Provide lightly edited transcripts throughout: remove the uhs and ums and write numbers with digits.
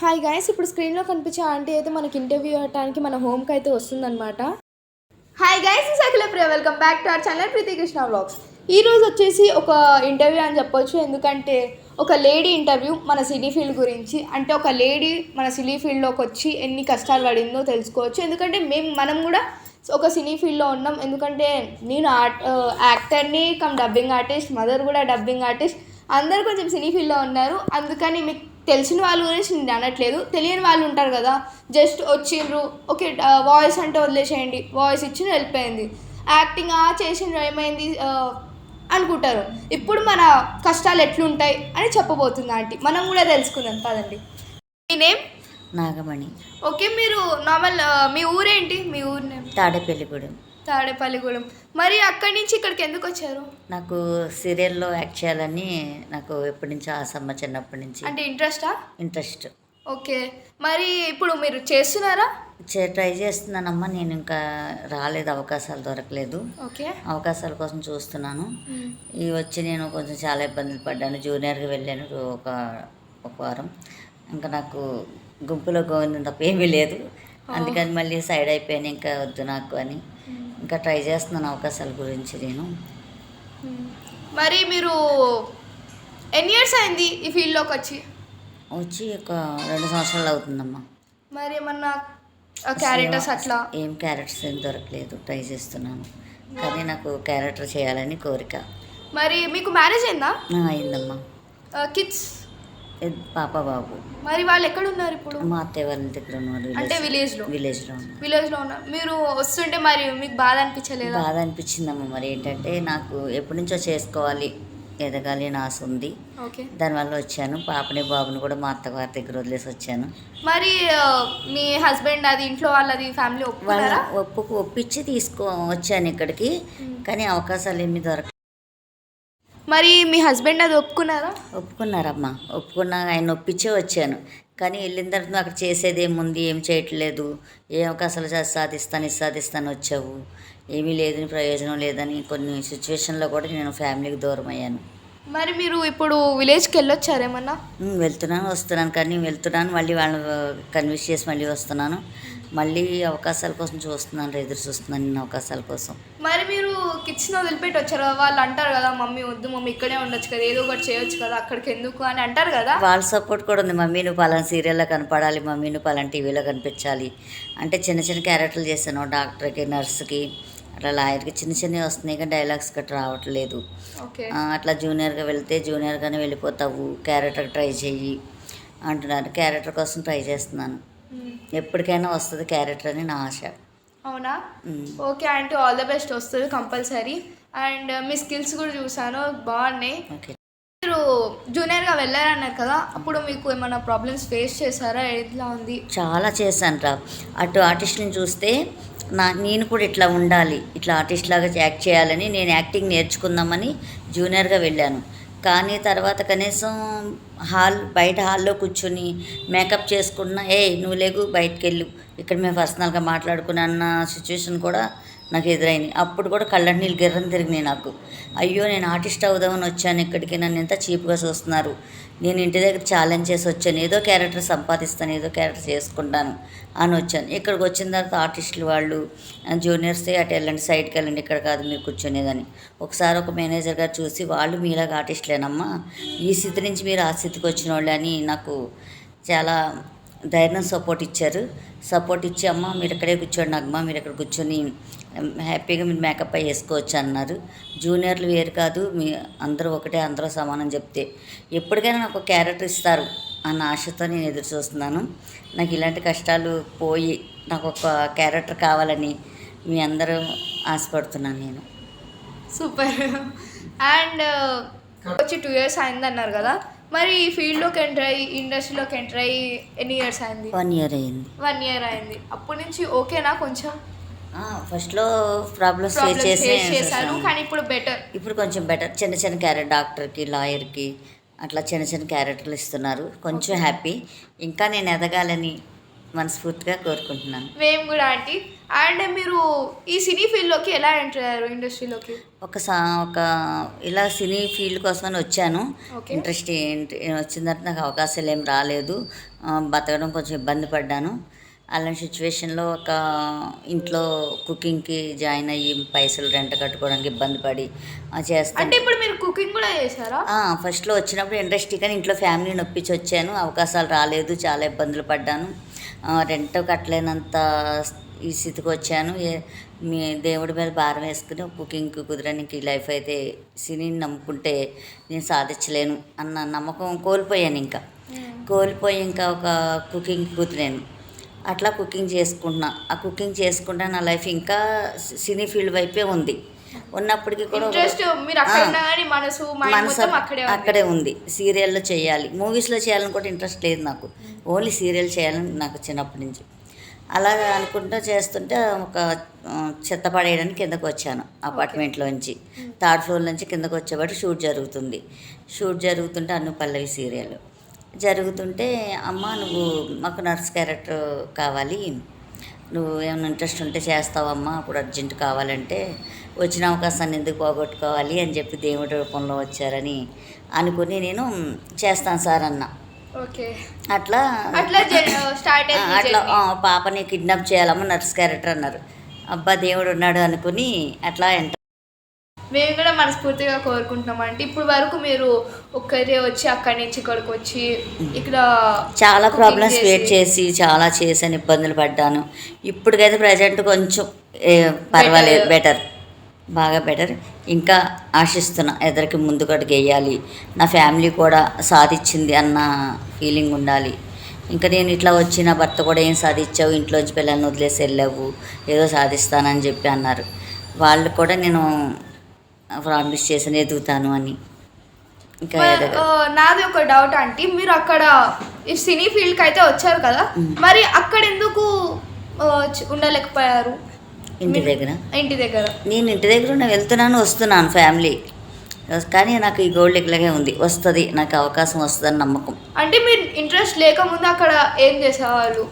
Hi guys, ఇప్పుడు స్క్రీన్లో కనిపించే ఆంటీ అయితే మనకి ఇంటర్వ్యూ ఇవ్వడానికి మన హోమ్కి అయితే వస్తుందన్నమాట. Hi guys, is Akhila Priya, welcome back to our channel Preethi Krishna vlogs. ఈరోజు వచ్చేసి ఒక ఇంటర్వ్యూ అని చెప్పొచ్చు, ఎందుకంటే ఒక లేడీ ఇంటర్వ్యూ మన సినీ ఫీల్డ్ గురించి. అంటే ఒక లేడీ మన సినీ ఫీల్డ్లోకి వచ్చి ఎన్ని కష్టాలు పడిందో తెలుసుకోవచ్చు, ఎందుకంటే మనం కూడా ఒక సినీ ఫీల్డ్లో ఉన్నాం. ఎందుకంటే నేను యాక్టర్ని కమ్ డబ్బింగ్ ఆర్టిస్ట్, మదర్ కూడా డబ్బింగ్ ఆర్టిస్ట్, అందరూ కొంచెం సినీ ఫీల్డ్లో ఉన్నారు. అందుకని మీకు తెలిసిన వాళ్ళ గురించి నేను అనట్లేదు, తెలియని వాళ్ళు ఉంటారు కదా, జస్ట్ వచ్చిండ్రు ఓకే వాయిస్ అంటే వదిలేసేయండి, వాయిస్ ఇచ్చి వెళ్ళిపోయింది, యాక్టింగ్ చేసిండ్రు ఏమైంది అనుకుంటారు. ఇప్పుడు మన కష్టాలు ఎట్లుంటాయి అని చెప్పబోతుంది ఆంటీ, మనం కూడా తెలుసుకుందాం పదండి. మీ నేమ్? నాగమణి. ఓకే, మీరు నార్మల్ మీ ఊరేంటి? మీ ఊరు నేమ్? తాడేపల్లిగూడెం. తాడేపల్లిగూడెం. మరి అక్కడి నుంచి ఇక్కడికి ఎందుకు వచ్చారు? నాకు సీరియల్లో యాక్ట్ చేయాలని నాకు ఎప్పటి నుంచో ఆసమ్మ, చిన్నప్పటి నుంచి. అంటే ఇంట్రెస్టా? ఇంట్రెస్ట్. ఓకే, మరి ఇప్పుడు మీరు చేస్తున్నారా? ట్రై చేస్తున్నానమ్మా, నేను ఇంకా రాలేదు, అవకాశాలు దొరకలేదు. ఓకే, అవకాశాల కోసం చూస్తున్నాను. ఈ వచ్చి నేను కొంచెం చాలా ఇబ్బందులు పడ్డాను. జూనియర్గా వెళ్ళాను ఒక వారం, ఇంకా నాకు గుంపులో గోవిందం తప్ప ఏమీ లేదు. అందుకని మళ్ళీ సైడ్ అయిపోయాను, ఇంకా వద్దు నాకు అని. ఇంకా ట్రై చేస్తున్నాను అవకాశాల గురించి నేను. మరి మీరు ఎన్ని ఇయర్స్ అయింది ఈ ఫీల్డ్లోకి వచ్చి? ఒక 2 సంవత్సరాలు అవుతుందమ్మా. మరి ఏమన్నా క్యారెక్టర్స్ అట్లా? ఏం క్యారెక్టర్స్ ఏం దొరకలేదు, ట్రై చేస్తున్నాను. కానీ నాకు క్యారెక్టర్ చేయాలని కోరిక. మరి మీకు మ్యారేజ్ అయిందా? అయిందమ్మా. కిడ్స్? పాప బాబు. మరి వాళ్ళు ఎక్కడ ఉన్నారు ఇప్పుడు? మా అత్తయ్య వాళ్ళ దగ్గర ఉన్నారు. అంటే విలేజ్లో ఉన్నారు. మీరు వస్తుంటే మరి మీకు బాధ అనిపించలేదు? బాధ అనిపించిందమ్మా. మరి ఏంటంటే నాకు ఎప్పటి నుంచో చేసుకోవాలి, ఎదగాలి అని ఆశ ఉంది. దానివల్ల వచ్చాను. పాపని బాబుని కూడా మా అత్తగారి దగ్గర వదిలేసి వచ్చాను. మరి మీ హస్బెండ్ అది ఇంట్లో వాళ్ళది ఫ్యామిలీ ఒప్పించి వచ్చాను ఇక్కడికి. కానీ అవకాశాలు ఏమి దొరక. మరి మీ హస్బెండ్ అది ఒప్పుకున్నారమ్మా. ఆయన ఒప్పించే వచ్చాను. కానీ వెళ్ళిన తర్వాత అక్కడ చేసేది ఏముంది, ఏం చేయట్లేదు, ఏ అవకాశాలు సాధిస్తాను వచ్చావు, ఏమీ లేదని, ప్రయోజనం లేదని కొన్ని సిచ్యువేషన్లో కూడా నేను ఫ్యామిలీకి దూరం అయ్యాను. మరి మీరు ఇప్పుడు విలేజ్కి వెళ్ళొచ్చారేమన్నా? వస్తున్నాను కానీ మళ్ళీ వాళ్ళని కన్విన్స్ చేసి మళ్ళీ వస్తున్నాను. మళ్ళీ అవకాశాల కోసం ఎదురు చూస్తున్నాను నేను అవకాశాల కోసం. మరి మీరు కిడ్స్ని వదిలిపెట్టి వచ్చారు, వాళ్ళు అంటారు కదా మమ్మీ వద్దు, మమ్మీ ఇక్కడే ఉండొచ్చు కదా, ఏదో ఒకటి చేయొచ్చు కదా, అక్కడికి ఎందుకు అని అంటారు కదా. వాళ్ళ సపోర్ట్ కూడా ఉంది. మమ్మీ నువ్వు పలానా సీరియల్లో కనపడాలి, మమ్మీ నువ్వు పలానా టీవీలో కనిపించాలి అంటే చిన్న క్యారెక్టర్లు చేశాను. డాక్టర్కి, నర్సుకి, అట్లా లాయర్కి చిన్నవి వస్తున్నాయి, కానీ డైలాగ్స్ గట్రా రావట్లేదు. అట్లా జూనియర్గా వెళ్తే జూనియర్గానే వెళ్ళిపోతావు, క్యారెక్టర్ ట్రై చెయ్యి అంటున్నారు. క్యారెక్టర్ కోసం ట్రై చేస్తున్నాను. ఎప్పటికైనా వస్తుంది క్యారెక్టర్ అని నా ఆశ. అవునా? Okay aunty, all the best, వస్తుంది కంపల్సరీ. అండ్ మీ స్కిల్స్ కూడా చూసాను, బాగున్నాయి. మీరు జూనియర్గా వెళ్ళారన్నారు కదా, అప్పుడు మీకు ఏమైనా ప్రాబ్లమ్స్ ఫేస్ చేశారా? ఎట్లా ఉంది? చాలా చేశాను రా. అటు ఆర్టిస్ట్ని చూస్తే నేను కూడా ఇట్లా ఉండాలి, ఇట్లా ఆర్టిస్ట్ లాగా యాక్ట్ చేయాలని నేను యాక్టింగ్ నేర్చుకుందామని జూనియర్గా వెళ్ళాను. కానీ తర్వాత కనీసం బయట హాల్లో కూర్చొని మేకప్ చేసుకున్న నువ్వు లేగు బయటకు వెళ్ళు, ఇక్కడ మేము పర్సనల్గా మాట్లాడుకుని అన్న సిచ్యువేషన్ కూడా నాకు ఎదురైంది. అప్పుడు కూడా కళ్ళ నీళ్ళు గిర్రం తిరిగినాయి నాకు. అయ్యో, నేను ఆర్టిస్ట్ అవుదామని వచ్చాను ఇక్కడికి, నన్ను ఎంత చీప్గా చూస్తున్నారు. నేను ఇంటి దగ్గర ఛాలెంజ్ చేసి వచ్చాను, ఏదో క్యారెక్టర్ సంపాదిస్తాను, ఏదో క్యారెక్టర్ చేసుకుంటాను అని వచ్చాను. ఇక్కడికి వచ్చిన తర్వాత ఆర్టిస్టులు వాళ్ళు జూనియర్స్ అటు వెళ్ళండి, సైడ్కి వెళ్ళండి, ఇక్కడ కాదు మీరు కూర్చునేదని. ఒకసారి ఒక మేనేజర్ గారు చూసి, వాళ్ళు మీలాగా ఆర్టిస్టులేనమ్మా, ఈ స్థితి నుంచి మీరు ఆ స్థితికి వచ్చిన వాళ్ళు అని నాకు చాలా ధైర్యం సపోర్ట్ ఇచ్చి అమ్మ మీరు ఇక్కడే కూర్చోండి, అమ్మా మీరు ఇక్కడ కూర్చొని హ్యాపీగా మీరు మేకప్ అయ్యి వేసుకోవచ్చు అన్నారు. జూనియర్లు వేరు కాదు, మీ అందరూ ఒకటే, అందరూ సమానం చెప్తే ఎప్పటికైనా నాకు క్యారెక్టర్ ఇస్తారు అన్న ఆశతో నేను ఎదురు చూస్తున్నాను. నాకు ఇలాంటి కష్టాలు పోయి నాకు ఒక క్యారెక్టర్ కావాలని మీ అందరూ ఆశపడుతున్నాను నేను. సూపర్. అండ్ వచ్చి 2 years అయింది అన్నారు కదా, మరి ఈ ఫీల్డ్లోకి ఎంటర్ అయ్యి, ఇండస్ట్రీలోకి ఎంటర్ అయ్యి ఎన్ని ఇయర్స్ అయింది? 1 year అయింది. 1 year అయింది. అప్పటి నుంచి ఓకేనా? కొంచెం ఫస్ట్లో ప్రాబ్లమ్స్ ఫేస్ చేశాను, కానీ ఇప్పుడు కొంచెం బెటర్. చిన్న క్యారెక్టర్, డాక్టర్కి, లాయర్కి అట్లా చిన్న క్యారెక్టర్లు ఇస్తున్నారు. కొంచెం హ్యాపీ. ఇంకా నేను ఎదగాలని మనస్ఫూర్తిగా కోరుకుంటున్నాను. మేము కూడా ఆంటీ. అండ్ మీరు ఈ సినీ ఫీల్డ్లోకి ఎలా ఎంటర్ అయ్యారు ఇండస్ట్రీలోకి? ఒక ఇలా సినీ ఫీల్డ్ కోసమని వచ్చాను. Okay. ఇంట్రెస్ట్ వచ్చిన తర్వాత నాకు అవకాశాలు ఏం రాలేదు. బతకడం కొంచెం ఇబ్బంది పడ్డాను. అలాంటి సిచ్యువేషన్లో ఒక ఇంట్లో కుకింగ్కి జాయిన్ అయ్యి పైసలు రెంట్ కట్టుకోవడానికి ఇబ్బంది పడి చేస్తాను. అంటే ఇప్పుడు మీరు కుకింగ్ కూడా చేశారా? ఫస్ట్లో వచ్చినప్పుడు ఇంట్రెస్ట్, కానీ ఇంట్లో ఫ్యామిలీని నొప్పించి వచ్చాను. అవకాశాలు రాలేదు, చాలా ఇబ్బందులు పడ్డాను. రెంట్ కట్టలేనంత ఈ స్థితికి వచ్చాను. మీ దేవుడి మీద భారం వేసుకుని కుకింగ్కి కుదరనికి లైఫ్ అయితే సినీని నమ్ముకుంటే నేను సాధించలేను అన్న నమ్మకం కోల్పోయాను. కోల్పోయి ఇంకా ఒక కుకింగ్ కుదిరాను. అట్లా కుకింగ్ చేసుకుంటున్నా. ఆ కుకింగ్ చేసుకుంటా నా లైఫ్ ఇంకా సినీ ఫీల్డ్ వైపే ఉంది. ఉన్నప్పటికీ కూడా మనసు అక్కడే ఉంది. సీరియల్లో చేయాలి, మూవీస్లో చేయాలని కూడా ఇంట్రెస్ట్ లేదు నాకు. ఓన్లీ సీరియల్ చేయాలని నాకు చిన్నప్పటి నుంచి. అలాగా అనుకుంటూ చేస్తుంటే ఒక చెత్త పడేయడానికి కిందకు వచ్చాను అపార్ట్మెంట్లోంచి. థర్డ్ ఫ్లోర్ నుంచి కిందకు వచ్చేవాడు షూట్ జరుగుతుంటే అన్ను పల్లవి సీరియల్ జరుగుతుంటే, అమ్మ నువ్వు మాకు నర్స్ క్యారెక్టర్ కావాలి, నువ్వు ఏమైనా ఇంట్రెస్ట్ ఉంటే చేస్తావమ్మా, అప్పుడు అర్జెంట్ కావాలంటే, వచ్చిన అవకాశాన్ని ఎందుకు పోగొట్టుకోవాలి అని చెప్పి దేవుడి రూపంలో వచ్చారని అనుకుని నేను చేస్తాను సార్ అన్న. అట్లా పాపని కిడ్నాప్ చేయాలమ్మా నర్స్ క్యారెక్టర్ అన్నారు. అబ్బా దేవుడు ఉన్నాడు అనుకుని అట్లా మేము కూడా మనస్ఫూర్తిగా కోరుకుంటున్నాం. అంటే ఇప్పుడు వరకు మీరు ఒక్కరే వచ్చి అక్కడి నుంచి ఇక్కడికి వచ్చి ఇక్కడ చాలా ప్రాబ్లమ్స్ ఫేస్ చేసి చాలా చేశాను, ఇబ్బందులు పడ్డాను. ఇప్పటికైతే ప్రజెంట్ కొంచెం పర్వాలేదు, బాగా బెటర్. ఇంకా ఆశిస్తున్నా ఎదరికి ముందుకడుగు వేయాలి, నా ఫ్యామిలీ కూడా సాధించింది అన్న ఫీలింగ్ ఉండాలి. ఇంకా నేను ఇట్లా వచ్చి నా భర్త కూడా ఏం సాధించావు, ఇంట్లోంచి పిల్లల్ని వదిలేసి వెళ్ళావు, ఏదో సాధిస్తానని చెప్పి అన్నారు. వాళ్ళు కూడా నేను ప్రామిస్ చేసాను ఎదుగుతాను అని. ఇంకా నాది ఒక డౌట్ ఆంటీ, మీరు అక్కడ ఈ సినీ ఫీల్డ్కి అయితే వచ్చారు కదా, మరి అక్కడ ఎందుకు ఉండలేకపోయారు? ఇంటి దగ్గర నేను ఇంటి దగ్గర వెళ్తున్నాను వస్తున్నాను ఫ్యామిలీ, కానీ నాకు ఈ గోల్డ్ ఇట్లాగే ఉంది, వస్తుంది, నాకు అవకాశం వస్తుందని నమ్మకం. అంటే మీరు ఇంట్రెస్ట్ లేకముందు అక్కడ ఏం చేసేవాళ్ళు?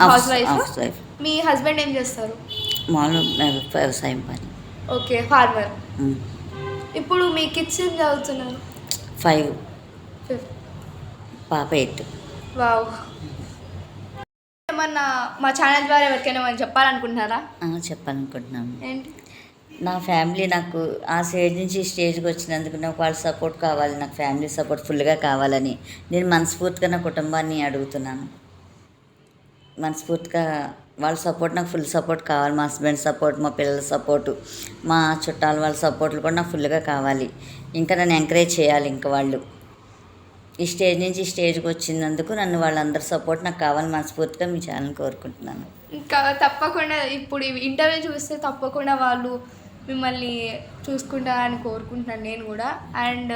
House wife. మీ హస్బెండ్ ఏం చేస్తారు? మామూలు వ్యవసాయం పని. Okay, farmer. ఇప్పుడు మీ కిడ్స్ ఏం చదువుతున్నారు? 5, పాప 8. వావ్. ఏమన్నా మా ఛానల్ ద్వారా ఎవరికైనా మనం చెప్పాలనుకుంటున్నారా? చెప్పాలనుకుంటున్నాను. ఏంటి? నా ఫ్యామిలీ నాకు ఆ స్టేజ్ నుంచి స్టేజ్కి వచ్చినందుకు నాకు వాళ్ళ సపోర్ట్ కావాలి, నాకు ఫ్యామిలీ సపోర్ట్ ఫుల్గా కావాలని నేను మనస్ఫూర్తిగా నా కుటుంబాన్ని అడుగుతున్నాను. మనస్ఫూర్తిగా వాళ్ళ సపోర్ట్ నాకు ఫుల్ సపోర్ట్ కావాలి. మా హస్బెండ్ సపోర్ట్, మా పిల్లల సపోర్టు, మా చుట్టాల వాళ్ళ సపోర్ట్లు కూడా నాకు ఫుల్గా కావాలి. ఇంకా నన్ను ఎంకరేజ్ చేయాలి. ఇంకా వాళ్ళు ఈ స్టేజ్ నుంచి స్టేజ్కి వచ్చినందుకు నన్ను వాళ్ళందరి సపోర్ట్ నాకు కావాలి. మనస్ఫూర్తిగా మీ ఛానల్ కోరుకుంటున్నాను. ఇంకా తప్పకుండా ఇప్పుడు ఇంటర్వ్యూ చూస్తే తప్పకుండా వాళ్ళు మిమ్మల్ని చూసుకుంటారని కోరుకుంటున్నాను నేను కూడా. అండ్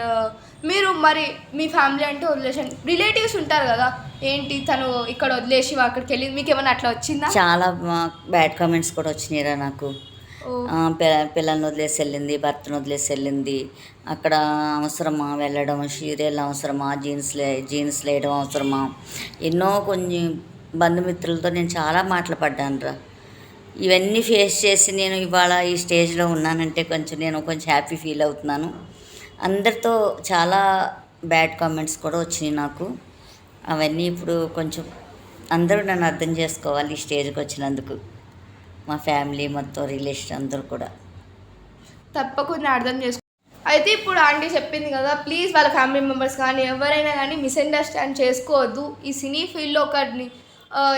మీరు మరి మీ ఫ్యామిలీ అంటే వదిలేసి రిలేటివ్స్ ఉంటారు కదా, ఏంటి తను ఇక్కడ వదిలేసి అక్కడికి వెళ్ళి మీకు ఏమైనా అట్లా వచ్చిందా? చాలా బ్యాడ్ కామెంట్స్ కూడా వచ్చినాయిరా నాకు. పిల్లల్ని వదిలేసి వెళ్ళింది, భర్తను వదిలేసి వెళ్ళింది, అక్కడ అవసరమా వెళ్ళడం, సీరియల్ అవసరమా, జీన్స్ వేయడం అవసరమా, ఎన్నో కొన్ని బంధుమిత్రులతో నేను చాలా మాటలు పడ్డాను రా. ఇవన్నీ ఫేస్ చేసి నేను ఇవాళ ఈ స్టేజ్లో ఉన్నానంటే నేను కొంచెం హ్యాపీ ఫీల్ అవుతున్నాను. అందరితో చాలా బ్యాడ్ కామెంట్స్ కూడా వచ్చినాయి నాకు. అవన్నీ ఇప్పుడు కొంచెం అందరూ నన్ను అర్థం చేసుకోవాలి ఈ స్టేజ్కి వచ్చినందుకు. మా ఫ్యామిలీ మొత్తం రిలేషన్ అందరూ కూడా తప్పకుండా అర్థం చేసుకో. అయితే ఇప్పుడు ఆంటీ చెప్పింది కదా, ప్లీజ్ వాళ్ళ ఫ్యామిలీ మెంబర్స్ కానీ ఎవరైనా కానీ మిస్అండర్స్టాండ్ చేసుకోవద్దు. ఈ సినీ ఫీల్డ్లో ఒకరిని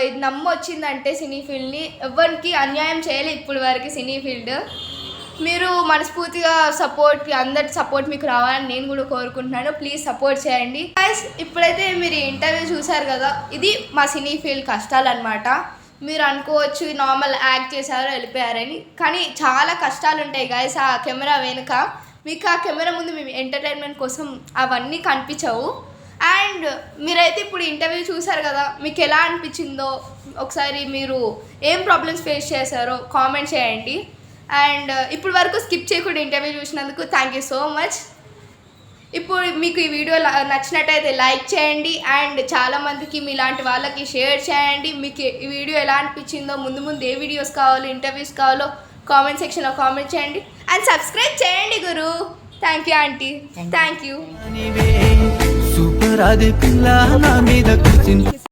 ఇది నమ్మొచ్చిందంటే సినీ ఫీల్డ్ని ఎవరికి అన్యాయం చేయలేదు ఇప్పుడు వరకు సినీ ఫీల్డ్. మీరు మనస్ఫూర్తిగా అందరి సపోర్ట్ మీకు రావాలని నేను కూడా కోరుకుంటున్నాను. ప్లీజ్ సపోర్ట్ చేయండి గైస్. ఇప్పుడైతే మీరు ఇంటర్వ్యూ చూసారు కదా, ఇది మా సినీ ఫీల్డ్ కష్టాలు అనమాట. మీరు అనుకోవచ్చు నార్మల్ యాక్ట్ చేశారో వెళ్ళిపోయారని, కానీ చాలా కష్టాలు ఉంటాయి గైస్ ఆ కెమెరా వెనుక. మీకు ఆ కెమెరా ముందు మేము ఎంటర్టైన్మెంట్ కోసం అవన్నీ కనిపించవు. అండ్ మీరైతే ఇప్పుడు ఇంటర్వ్యూ చూసారు కదా, మీకు ఎలా అనిపించిందో ఒకసారి మీరు ఏం ప్రాబ్లమ్స్ ఫేస్ చేశారో కామెంట్ చేయండి. అండ్ ఇప్పుడు వరకు స్కిప్ చేయకుండా ఇంటర్వ్యూ చూసినందుకు థ్యాంక్ యూ సో మచ్. ఇప్పుడు మీకు ఈ వీడియో నచ్చినట్టయితే లైక్ చేయండి అండ్ చాలామందికి మీలాంటి వాళ్ళకి షేర్ చేయండి. మీకు ఈ వీడియో ఎలా అనిపించిందో, ముందు ముందు ఏ వీడియోస్ కావాలో, ఇంటర్వ్యూస్ కావాలో కామెంట్ సెక్షన్లో కామెంట్ చేయండి అండ్ సబ్స్క్రైబ్ చేయండి గురు. Thank you aunty, thank you. Super అది పిల్ల నా మీద